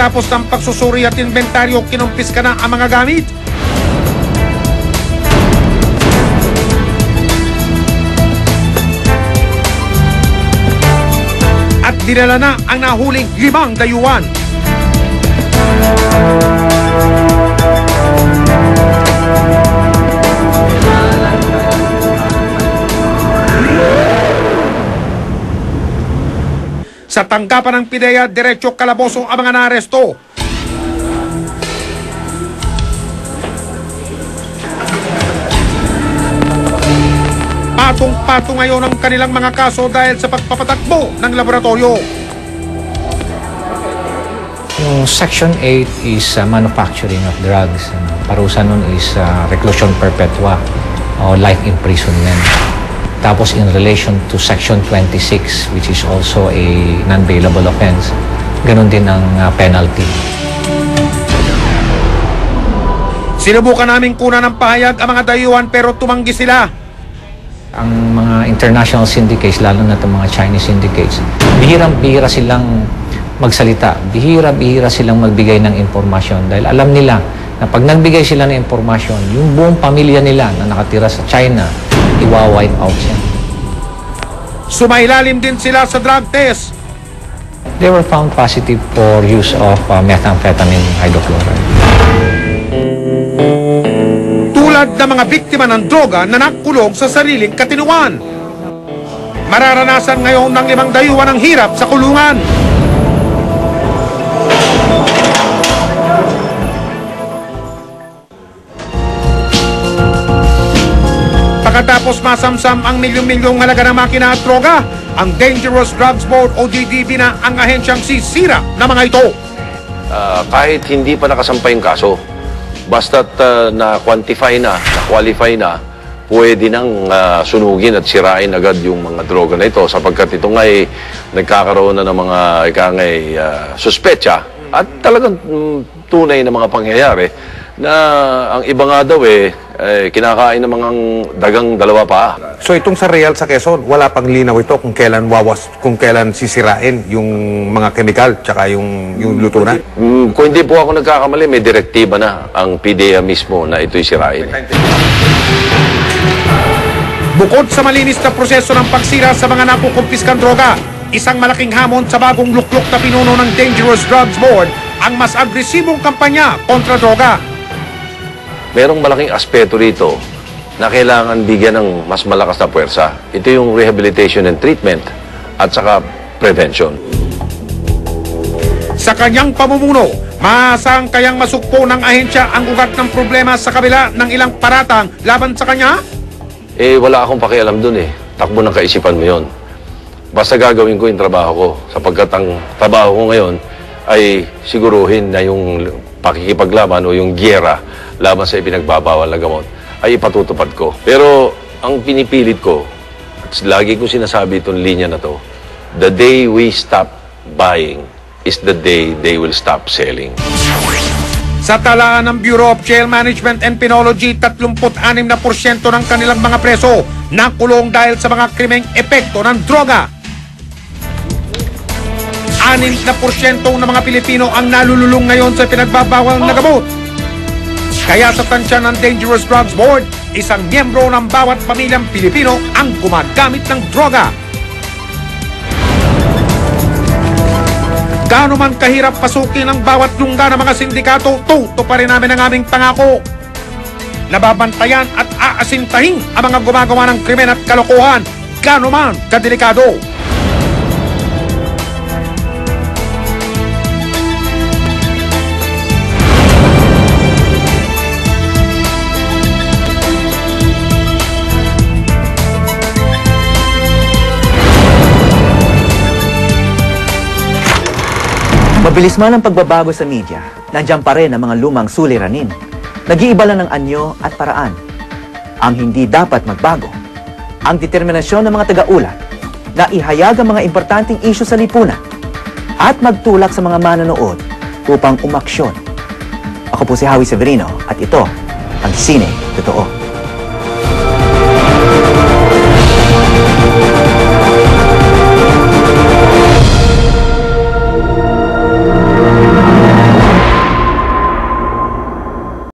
Pagkatapos ng pagsusuri at inventaryo, kinumpiska na ang mga gamit. At dinala na ang nahuling 5 dayuhan. Sa tanggapan ng PIDEA, diretso kalaboso ang mga naaresto. Patong-patong ngayon ang kanilang mga kaso dahil sa pagpapatakbo ng laboratorio. Yung Section 8 is manufacturing of drugs. Parusa nun is reclusion perpetua o life imprisonment. Tapos in relation to Section 26, which is also a non-bailable offense, ganun din ang penalty. Sinubukan namin kunan ng pahayag ang mga dayuhan pero tumanggi sila. Ang mga international syndicates, lalo na itong mga Chinese syndicates, bihirang-bihira silang magsalita, bihira-bihira silang magbigay ng impormasyon dahil alam nila na pag nagbigay sila ng impormasyon, yung buong pamilya nila na nakatira sa China, iwa-wipe out siya. Sumailalim din sila sa drug test. They were found positive for use of methamphetamine hydrochloride. Tulad ng mga biktima ng droga na nakulong sa sariling katinuan. Mararanasan ngayon ng 5 dayuhan ang hirap sa kulungan. Pagkatapos masamsam ang milyong-milyong halaga ng makina at droga, ang Dangerous Drugs Board o DDB na ang ahensyang sisira ng mga ito. Kahit hindi pa nakasampay yung kaso, basta't na-quantify na, na-qualify na, pwede nang sunugin at sirain agad yung mga droga na ito sapagkat ito nga'y nagkakaroon na ng mga suspecha at talagang tunay na mga pangyayari na ang iba nga daw kinakain ng mga dagang 2 pa. So itong sa Real sa Quezon, wala pang linaw ito kung kailan sisirain yung mga chemical tsaka yung luto na? Kung hindi po ako nagkakamali, may direktiba na ang PIDEA mismo na ito'y sirain. Bukod sa malinis na proseso ng pagsira sa mga nakukumpiskang droga, isang malaking hamon sa bagong luklok na pinuno ng Dangerous Drugs Board ang mas agresibong kampanya kontra droga. Merong malaking aspeto rito na kailangan bigyan ng mas malakas na puwersa. Ito yung rehabilitation and treatment at saka prevention. Sa kanyang pamumuno, maasang kayang masukpo ng ahensya ang ugat ng problema sa kabila ng ilang paratang laban sa kanya? Wala akong pakialam dun Takbo ng kaisipan mo yon. Basta gagawin ko yung trabaho ko sapagkat ang trabaho ko ngayon ay siguruhin na yung pakikipaglaban o yung giyera laban sa ipinagbabawal na gamot ay ipatutupad ko. Pero ang pinipilit ko, at lagi ko sinasabi itong linya na to, the day we stop buying is the day they will stop selling. Sa talaan ng Bureau of Jail Management and Penology, 36% ng kanilang mga preso nakulong dahil sa mga krimeng epekto ng droga. 6% ng mga Pilipino ang nalululong ngayon sa pinagbabawal na gamot. Kaya sa tansya ng Dangerous Drugs Board, isang miyembro ng bawat pamilyang Pilipino ang gumagamit ng droga. Gaano man kahirap pasukin ang bawat lungga ng mga sindikato, tutuparin namin ang aming pangako. Nababantayan at aasintahin ang mga gumagawa ng krimen at kalokohan, gaano man kadelikado. Mabilis man ang pagbabago sa media, nandiyan pa rin ang mga lumang suliranin. Nag-iiba lang ng anyo at paraan. Ang hindi dapat magbago, ang determinasyon ng mga taga-ulat na ihayag ang mga importanteng isyu sa lipunan at magtulak sa mga manonood upang umaksyon. Ako po si Howie Severino at ito ang Sine Totoo.